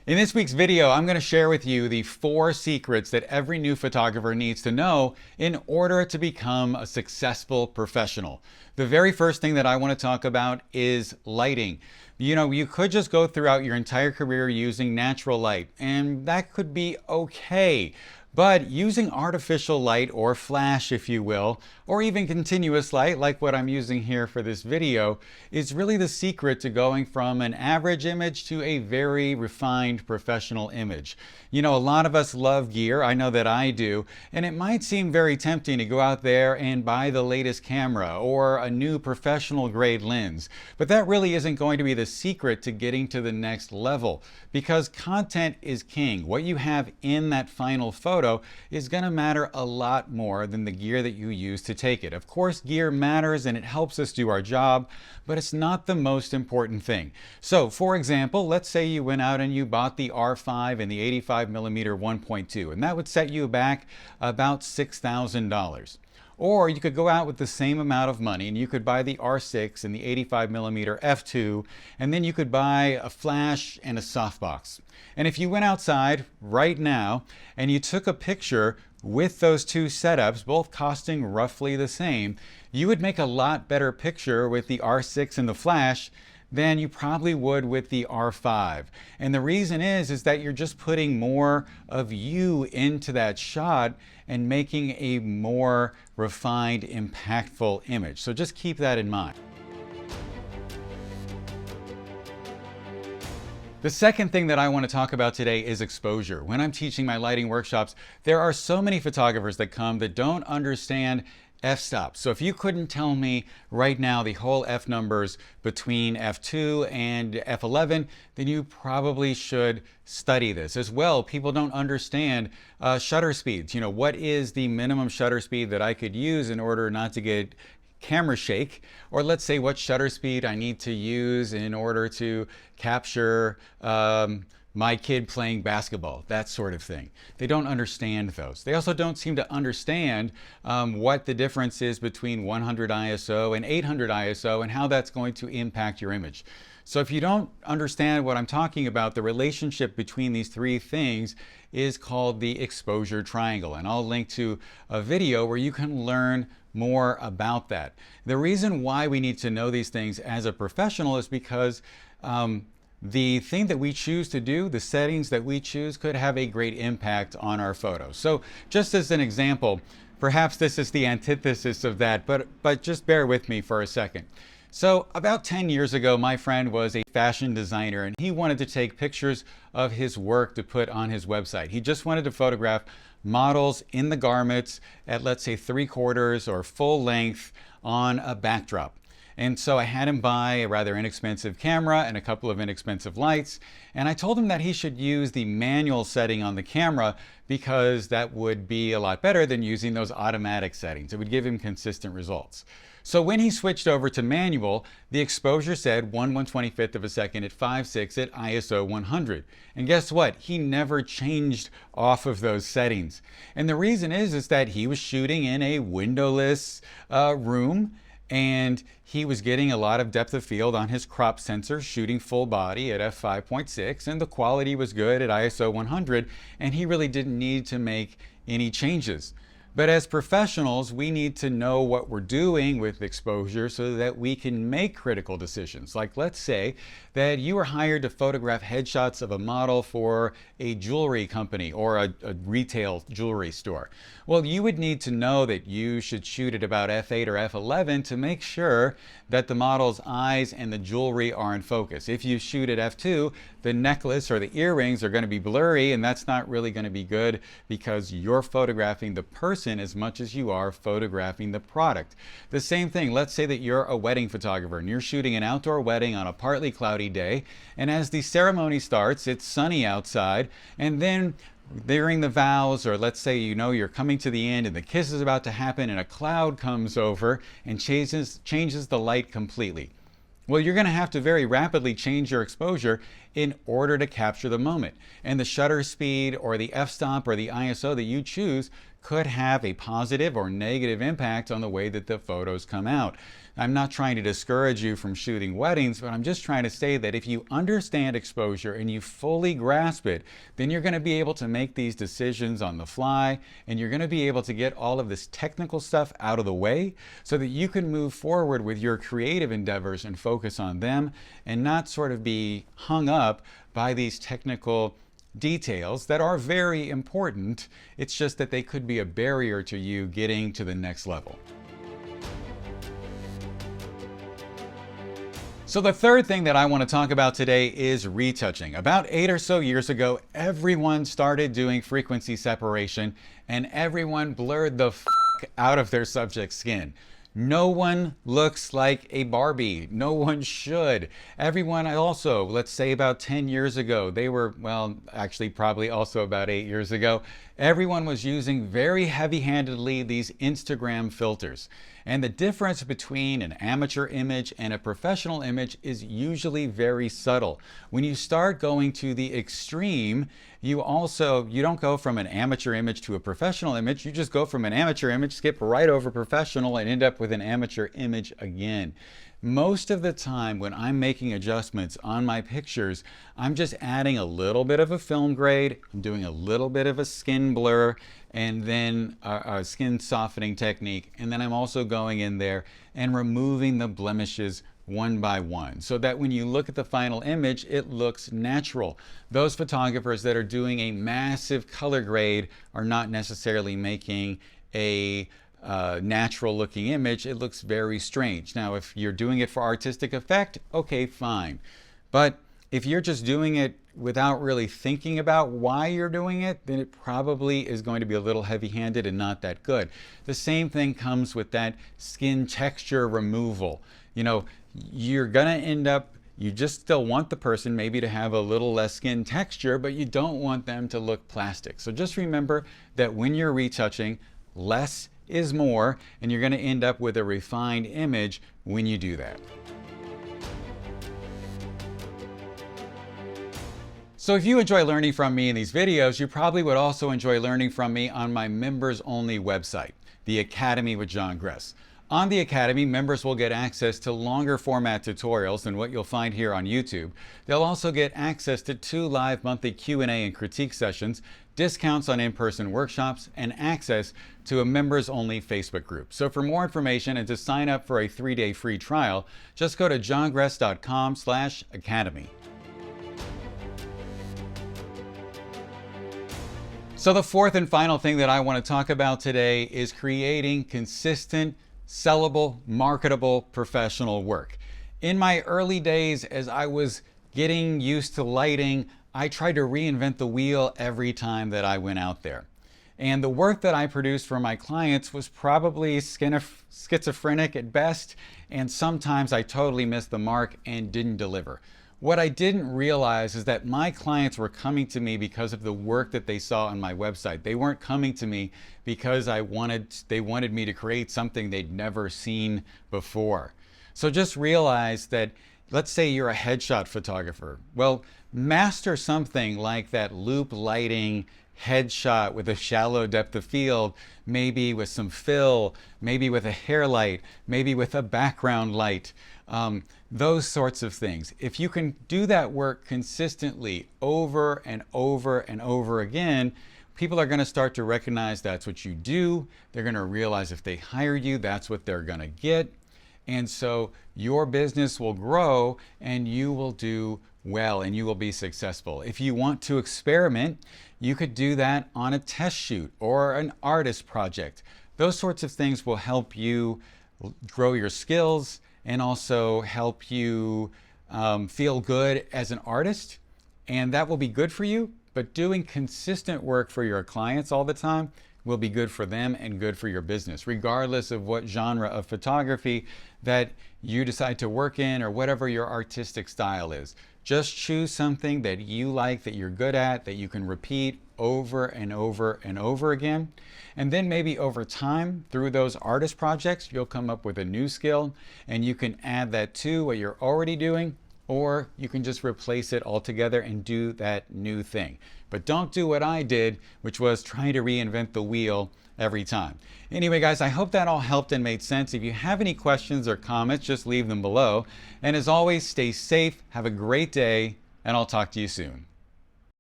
In this week's video, I'm going to share with you the 4 secrets that every new photographer needs to know in order to become a successful professional. The very first thing that I want to talk about is lighting. You could just go throughout your entire career using natural light, and that could be okay. But using artificial light, or flash if you will, or even continuous light like what I'm using here for this video, is really the secret to going from an average image to a very refined professional image. A lot of us love gear, I know that I do, and it might seem very tempting to go out there and buy the latest camera or a new professional grade lens. But that really isn't going to be the secret to getting to the next level, because content is king. What you have in that final photo is going to matter a lot more than the gear that you use to take it. Of course, gear matters and it helps us do our job, but it's not the most important thing. So, for example, let's say you went out and you bought the R5 and the 85mm 1.2, and that would set you back about $6,000. Or you could go out with the same amount of money and you could buy the R6 and the 85mm f2, and then you could buy a flash and a softbox. And if you went outside right now and you took a picture with those two setups, both costing roughly the same, you would make a lot better picture with the R6 and the flash than you probably would with the R5. And the reason is that you're just putting more of you into that shot and making a more refined, impactful image. So just keep that in mind. The second thing that I want to talk about today is exposure. When I'm teaching my lighting workshops, there are so many photographers that come that don't understand f-stops. So if you couldn't tell me right now the whole f numbers between f2 and f11, then you probably should study this. As well, people don't understand shutter speeds. What is the minimum shutter speed that I could use in order not to get camera shake? Or let's say what shutter speed I need to use in order to capture my kid playing basketball, that sort of thing. They don't understand those. They also don't seem to understand what the difference is between 100 ISO and 800 ISO and how that's going to impact your image. So if you don't understand what I'm talking about, the relationship between these 3 things is called the exposure triangle. And I'll link to a video where you can learn more about that. The reason why we need to know these things as a professional is because the thing that we choose to do, the settings that we choose, could have a great impact on our photos. So just as an example, perhaps this is the antithesis of that, but just bear with me for a second. So about 10 years ago, my friend was a fashion designer and he wanted to take pictures of his work to put on his website. He just wanted to photograph models in the garments at, let's say, 3/4 or full length on a backdrop. And so I had him buy a rather inexpensive camera and a couple of inexpensive lights. And I told him that he should use the manual setting on the camera because that would be a lot better than using those automatic settings. It would give him consistent results. So when he switched over to manual, the exposure said 1/125th of a second at 5.6 at ISO 100. And guess what? He never changed off of those settings. And the reason is that he was shooting in a windowless room, and he was getting a lot of depth of field on his crop sensor, shooting full body at f5.6, and the quality was good at ISO 100, and he really didn't need to make any changes. But as professionals, we need to know what we're doing with exposure so that we can make critical decisions. Like, let's say that you were hired to photograph headshots of a model for a jewelry company or a retail jewelry store. Well, you would need to know that you should shoot at about f8 or f11 to make sure that the model's eyes and the jewelry are in focus. If you shoot at f2, the necklace or the earrings are going to be blurry, and that's not really going to be good because you're photographing the person as much as you are photographing the product. The same thing, let's say that you're a wedding photographer and you're shooting an outdoor wedding on a partly cloudy day, and as the ceremony starts, it's sunny outside, and then during the vows, or let's say you're coming to the end and the kiss is about to happen and a cloud comes over and changes the light completely. Well, you're going to have to very rapidly change your exposure in order to capture the moment. And the shutter speed or the f-stop or the ISO that you choose could have a positive or negative impact on the way that the photos come out. I'm not trying to discourage you from shooting weddings, but I'm just trying to say that if you understand exposure and you fully grasp it, then you're going to be able to make these decisions on the fly, and you're going to be able to get all of this technical stuff out of the way so that you can move forward with your creative endeavors and focus on them and not sort of be hung up by these technical details that are very important. It's just that they could be a barrier to you getting to the next level. So the third thing that I want to talk about today is retouching. About 8 or so years ago, everyone started doing frequency separation and everyone blurred the fuck out of their subject's skin. No one looks like a Barbie. No one should. Everyone also, let's say about 10 years ago, they were, well, actually probably also about 8 years ago, everyone was using very heavy-handedly these Instagram filters. And the difference between an amateur image and a professional image is usually very subtle. When you start going to the extreme, you don't go from an amateur image to a professional image, you just go from an amateur image, skip right over professional, and end up with an amateur image again. Most of the time when I'm making adjustments on my pictures, I'm just adding a little bit of a film grade, I'm doing a little bit of a skin blur, and then a skin softening technique, and then I'm also going in there and removing the blemishes one by one so that when you look at the final image, it looks natural. Those photographers that are doing a massive color grade are not necessarily making a natural looking image. It looks very strange. Now, if you're doing it for artistic effect, okay, fine. But if you're just doing it without really thinking about why you're doing it, then it probably is going to be a little heavy-handed and not that good. The same thing comes with that skin texture removal. You know, you're gonna end up, you just still want the person maybe to have a little less skin texture, but you don't want them to look plastic. So just remember that when you're retouching, less is more, and you're gonna end up with a refined image when you do that. So if you enjoy learning from me in these videos, you probably would also enjoy learning from me on my members-only website, the Academy with John Gress. On the Academy, members will get access to longer format tutorials than what you'll find here on YouTube. They'll also get access to 2 live monthly Q&A and critique sessions, discounts on in-person workshops, and access to a members-only Facebook group. So for more information and to sign up for a 3-day free trial, just go to johngress.com/academy. So the fourth and final thing that I want to talk about today is creating consistent, sellable, marketable, professional work. In my early days, as I was getting used to lighting, I tried to reinvent the wheel every time that I went out there. And the work that I produced for my clients was probably schizophrenic at best, and sometimes I totally missed the mark and didn't deliver. What I didn't realize is that my clients were coming to me because of the work that they saw on my website. They weren't coming to me because they wanted me to create something they'd never seen before. So just realize that, let's say you're a headshot photographer. Well, master something like that loop lighting headshot with a shallow depth of field, maybe with some fill, maybe with a hair light, maybe with a background light. Those sorts of things. If you can do that work consistently over and over and over again, people are going to start to recognize that's what you do. They're going to realize if they hire you, that's what they're going to get. And so your business will grow and you will do well and you will be successful. If you want to experiment, you could do that on a test shoot or an artist project. Those sorts of things will help you grow your skills and also help you feel good as an artist, and that will be good for you. But doing consistent work for your clients all the time will be good for them and good for your business, regardless of what genre of photography that you decide to work in or whatever your artistic style is. Just choose something that you like, that you're good at, that you can repeat over and over and over again. And then maybe over time, through those artist projects, you'll come up with a new skill and you can add that to what you're already doing, or you can just replace it altogether and do that new thing. But don't do what I did, which was trying to reinvent the wheel every time. Anyway, guys, I hope that all helped and made sense. If you have any questions or comments, just leave them below. And as always, stay safe, have a great day, and I'll talk to you soon.